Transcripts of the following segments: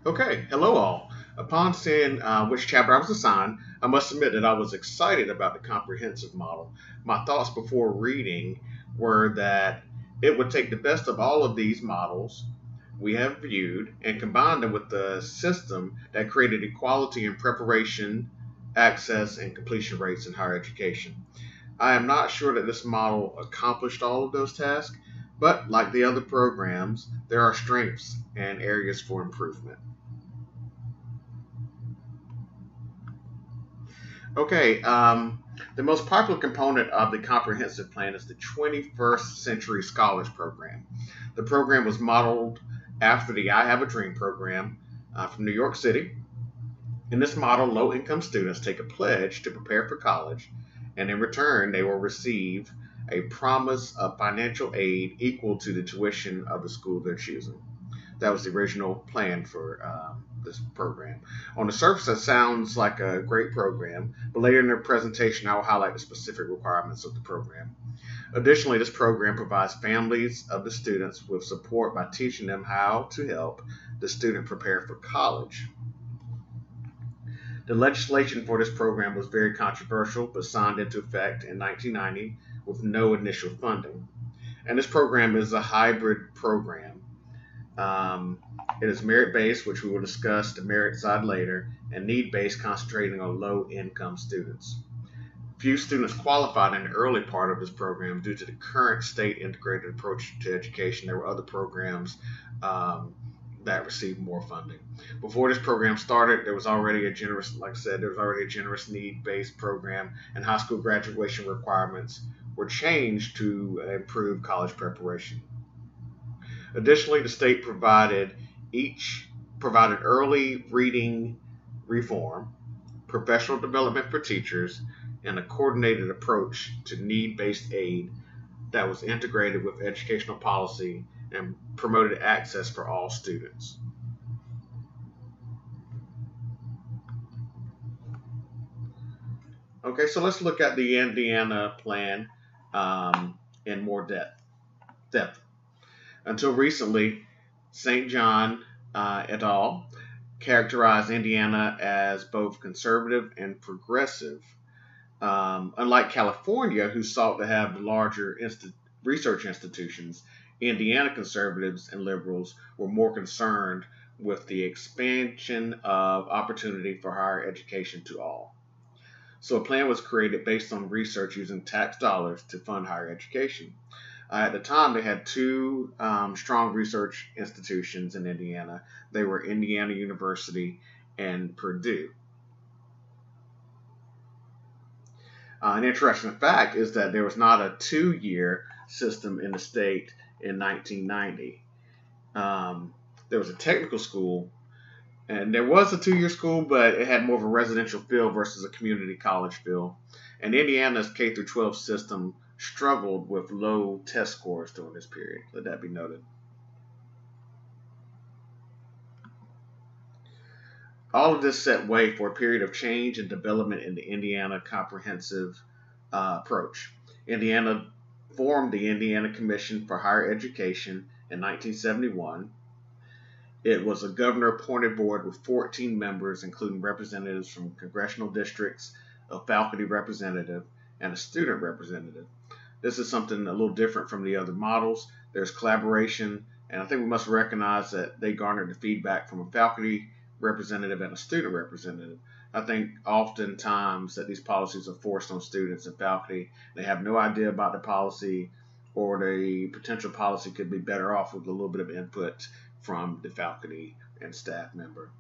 Okay, hello all. Upon seeing which chapter I was assigned, I must admit that I was excited about the comprehensive model. My thoughts before reading were that it would take the best of all of these models we have viewed and combine them with the system that created equality in preparation, access, and completion rates in higher education. I am not sure that this model accomplished all of those tasks, but like the other programs, there are strengths and areas for improvement. Okay, the most popular component of the comprehensive plan is the 21st Century Scholars Program. The program was modeled after the I Have a Dream program from New York City. In this model, low income students take a pledge to prepare for college, and in return, they will receive a promise of financial aid equal to the tuition of the school they're choosing. That was the original plan for this program. On the surface, that sounds like a great program, but later in the presentation, I will highlight the specific requirements of the program. Additionally, this program provides families of the students with support by teaching them how to help the student prepare for college. The legislation for this program was very controversial, but signed into effect in 1990 with no initial funding. And this program is a hybrid program. It is merit based, which we will discuss the merit side later, and need based, concentrating on low income students. Few students qualified in the early part of this program due to the current state integrated approach to education. There were other programs that received more funding. Before this program started, there was already a generous, like I said, there was already a generous need based program, and high school graduation requirements were changed to improve college preparation. Additionally, the state provided early reading reform, professional development for teachers, and a coordinated approach to need-based aid that was integrated with educational policy and promoted access for all students. Okay, so let's look at the Indiana plan in more depth. Until recently, St. John et al. Characterized Indiana as both conservative and progressive. Unlike California, who sought to have larger research institutions, Indiana conservatives and liberals were more concerned with the expansion of opportunity for higher education to all. So a plan was created based on research using tax dollars to fund higher education. At the time, they had two strong research institutions in Indiana. They were Indiana University and Purdue. An interesting fact is that there was not a 2-year system in the state in 1990. There was a technical school, and there was a 2-year school, but it had more of a residential feel versus a community college feel. And Indiana's K through 12 system struggled with low test scores during this period. Let that be noted. All of this set way for a period of change and development in the Indiana comprehensive approach. Indiana formed the Indiana Commission for Higher Education in 1971. It was a governor-appointed board with 14 members, including representatives from congressional districts, a faculty representative, and a student representative. This is something a little different from the other models. There's collaboration, and I think we must recognize that they garnered the feedback from a faculty representative and a student representative. I think oftentimes that these policies are forced on students and faculty. They have no idea about the policy, or the potential policy could be better off with a little bit of input from the faculty and staff member.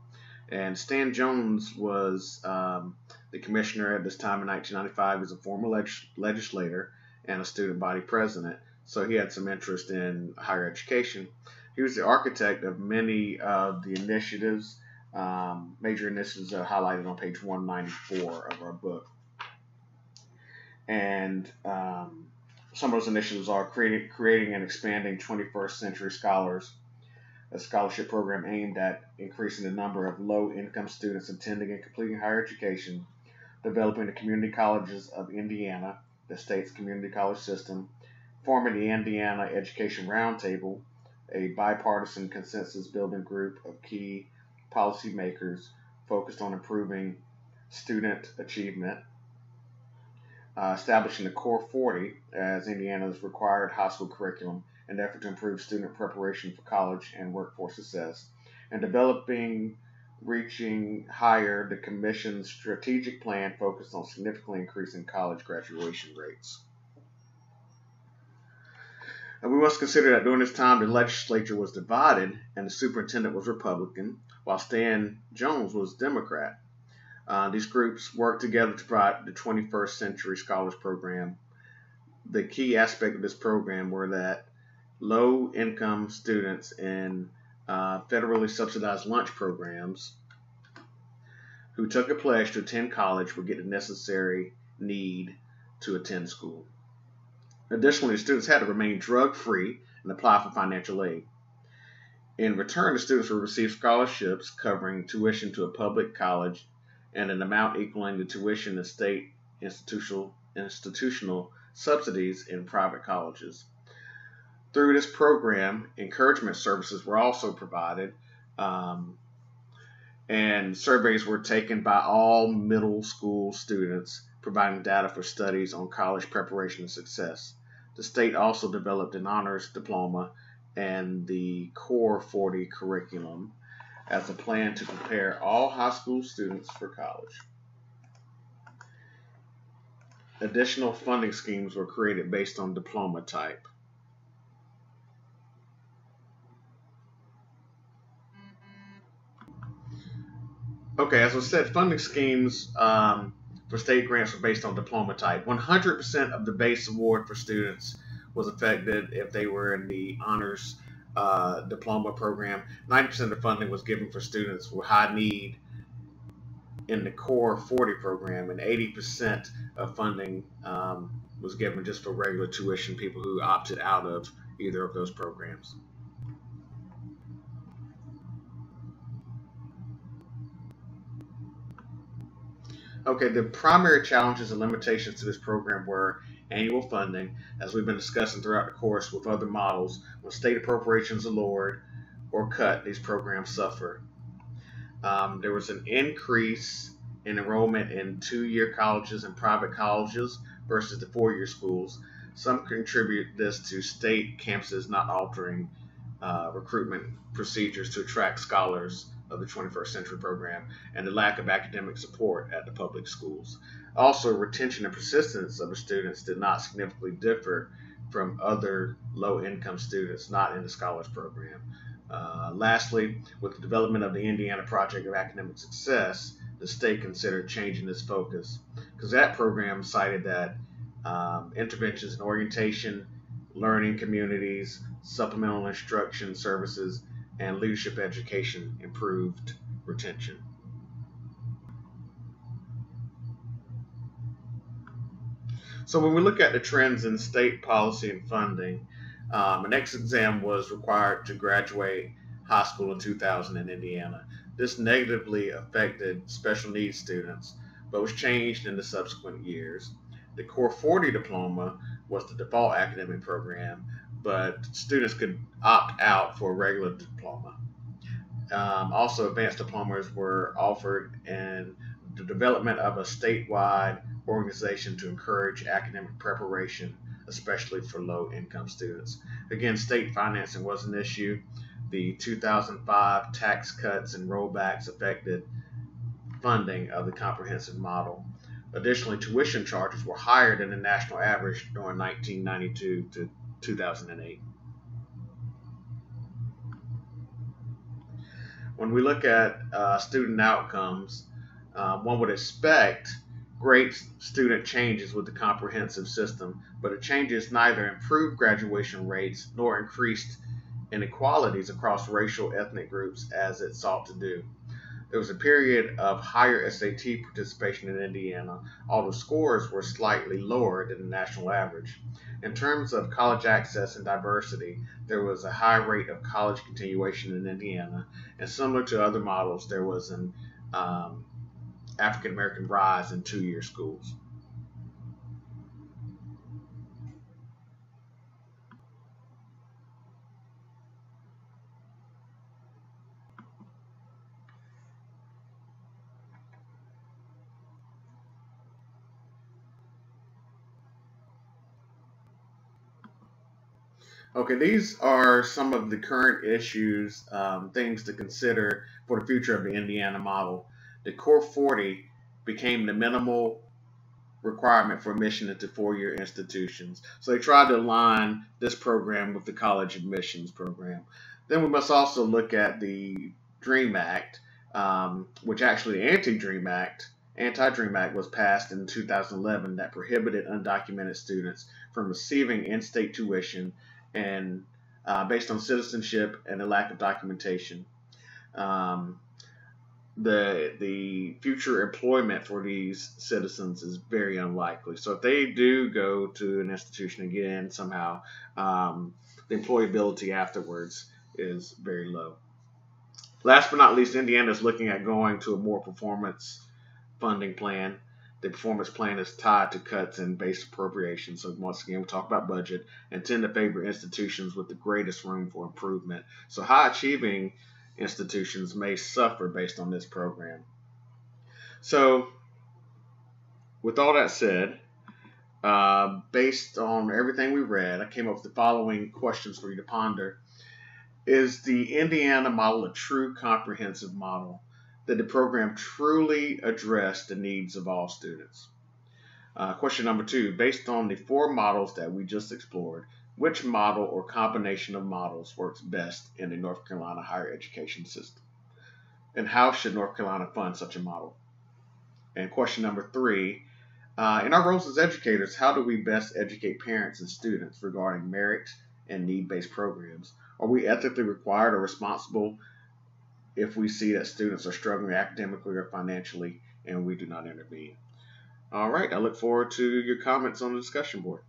And Stan Jones was the commissioner at this time in 1995. He was a former legislator and a student body president, so he had some interest in higher education. He was the architect of many of the initiatives. Major initiatives are highlighted on page 194 of our book. And some of those initiatives are creating and expanding 21st Century Scholars, a scholarship program aimed at increasing the number of low-income students attending and completing higher education, developing the community colleges of Indiana, the state's community college system, forming the Indiana Education Roundtable, a bipartisan consensus building group of key policymakers focused on improving student achievement, establishing the Core 40 as Indiana's required high school curriculum in an effort to improve student preparation for college and workforce success, and developing reaching higher the Commission's strategic plan focused on significantly increasing college graduation rates. And we must consider that during this time the legislature was divided and the superintendent was Republican, while Stan Jones was Democrat. These groups worked together to provide the 21st Century Scholars Program. The key aspect of this program were that low-income students in federally subsidized lunch programs who took a pledge to attend college would get the necessary need to attend school. Additionally, the students had to remain drug-free and apply for financial aid. In return, the students would receive scholarships covering tuition to a public college and an amount equaling the tuition of state institutional subsidies in private colleges. Through this program, encouragement services were also provided, and surveys were taken by all middle school students, providing data for studies on college preparation and success. The state also developed an honors diploma and the Core 40 curriculum as a plan to prepare all high school students for college. Additional funding schemes were created based on diploma type. Okay, as I said, funding schemes for state grants were based on diploma type. 100% of the base award for students was affected if they were in the honors diploma program. 90% of the funding was given for students with high need in the Core 40 program, and 80% of funding was given just for regular tuition, people who opted out of either of those programs. Okay, the primary challenges and limitations to this program were annual funding, as we've been discussing throughout the course with other models. When state appropriations are lowered or cut, these programs suffer. There was an increase in enrollment in two-year colleges and private colleges versus the four-year schools. Some contribute this to state campuses not altering recruitment procedures to attract scholars of the 21st Century Program, and the lack of academic support at the public schools. Also, retention and persistence of the students did not significantly differ from other low-income students not in the Scholars Program. Lastly, with the development of the Indiana Project of Academic Success, the state considered changing its focus, because that program cited that interventions in orientation, learning communities, supplemental instruction services, and leadership education improved retention. So when we look at the trends in state policy and funding, an exit exam was required to graduate high school in 2000 in Indiana. This negatively affected special needs students, but was changed in the subsequent years. The Core 40 diploma was the default academic program, but students could opt out for a regular diploma. Also, advanced diplomas were offered, and the development of a statewide organization to encourage academic preparation, especially for low-income students. Again, state financing was an issue. The 2005 tax cuts and rollbacks affected funding of the comprehensive model. Additionally, tuition charges were higher than the national average during 1992 to 2008. When we look at student outcomes, one would expect great student changes with the comprehensive system, but the changes neither improved graduation rates nor increased inequalities across racial ethnic groups as it sought to do. There was a period of higher SAT participation in Indiana, although scores were slightly lower than the national average. In terms of college access and diversity, there was a high rate of college continuation in Indiana, and similar to other models, there was an African American rise in two-year schools. Okay, these are some of the current issues, things to consider for the future of the Indiana model. The Core 40 became the minimal requirement for admission into four-year institutions. So they tried to align this program with the college admissions program. Then we must also look at the DREAM Act, which actually the Anti-DREAM Act was passed in 2011 that prohibited undocumented students from receiving in-state tuition and based on citizenship and a lack of documentation. Um, the future employment for these citizens is very unlikely. So if they do go to an institution again somehow, the employability afterwards is very low. Last but not least, Indiana is looking at going to a more performance funding plan. The performance plan is tied to cuts in base appropriations. So once again, we talk about budget and tend to favor institutions with the greatest room for improvement. So high achieving institutions may suffer based on this program. So with all that said, based on everything we read, I came up with the following questions for you to ponder. Is the Indiana model a true comprehensive model? Did the program truly address the needs of all students? Question number 2, based on the 4 models that we just explored, which model or combination of models works best in the North Carolina higher education system? And how should North Carolina fund such a model? And question number 3, in our roles as educators, how do we best educate parents and students regarding merit and need-based programs? Are we ethically required or responsible if we see that students are struggling academically or financially and we do not intervene? All right, I look forward to your comments on the discussion board.